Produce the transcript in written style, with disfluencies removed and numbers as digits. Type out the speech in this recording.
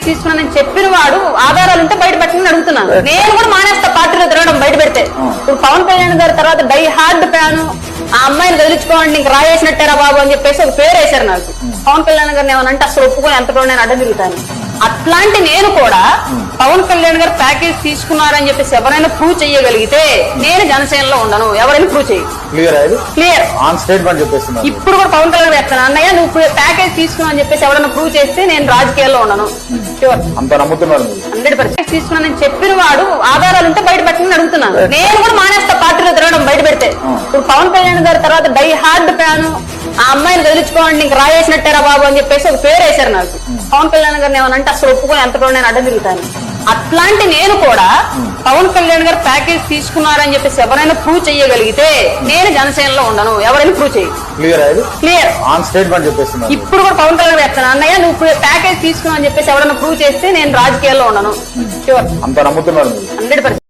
తీసుకున్నానని చెప్పిన వాడు ఆధారాలు ఉంటే బయట పెట్టమని అడుగుతున్నాను. నేను కూడా మానేస్తా పార్టీలో తిరగడం బయట పెడితే. ఇప్పుడు పవన్ కళ్యాణ్ గారి తర్వాత డై హార్డ్ ఫ్యాన్, ఆ అమ్మాయిని వదిలించుకోండి ఇంక రాయేసినట్టారా బాబు అని చెప్పేసి ఒక పేరు వేశారు నాకు. పవన్ కళ్యాణ్ గారిని ఏమనంటే అసలు ఒప్పుకొని ఎంతలో నేను అడ్డం తిరుగుతాను. అట్లాంటి నేను కూడా పవన్ కళ్యాణ్ గారు ప్యాకేజ్ తీసుకున్నారని చెప్పేసి ఎవరైనా ప్రూవ్ చేయగలిగితే నేను జనసేనలో ఉండను. ఎవరైనా ప్రూవ్ చేయి. క్లియర్ ఆన్ స్టేట్మెంట్ చెప్పేస్తున్నారు. ఇప్పుడు కూడా పవన్ కళ్యాణ్ చెప్తాను, అన్నయ్య నువ్వు ప్యాకేజ్ తీసుకున్నా అని చెప్పేసి ఎవరైనా ప్రూవ్ చేస్తే నేను రాజకీయాల్లో ఉండను. అంత నమ్ముతున్నారు. 100% తీసుకున్నానని చెప్పిన వాడు ఆధారాలు ఉంటే బయట పెట్టమని అడుగుతున్నాను. నేను కూడా మానేస్తా పార్టీలో తిరగడం బయట పెడితే. ఇప్పుడు పవన్ కళ్యాణ్ గారి తర్వాత డై హార్డ్ ఫ్యాన్, ఆ అమ్మాయిని వదిలించుకోండి ఇంక రాయేసినట్టారా బాబు అని చెప్పేసి ఒక పేరు వేశారు నాకు. పవన్ కళ్యాణ్ గారిని ఏమనంటే అసలు ఒప్పుకొని ఎంతలో నేను అడ్డం తిరుగుతాను. అట్లాంటి నేను కూడా పవన్ కళ్యాణ్ గారు ప్యాకేజ్ తీసుకున్నారని చెప్పేసి ఎవరైనా ప్రూవ్ చేయగలిగితే నేను జనసేనలో ఉండను. ఎవరైనా ప్రూవ్ చేయి. క్లియర్ ఆన్ స్టేట్మెంట్ చెప్పేస్తున్నారు. ఇప్పుడు కూడా పవన్ కళ్యాణ్ చెప్తాను, అన్నయ్య నువ్వు ప్యాకేజ్ తీసుకున్నా అని చెప్పేసి ఎవరైనా ప్రూవ్ చేస్తే నేను రాజకీయాల్లో ఉండను. అంత నమ్ముతున్నారు. 100%.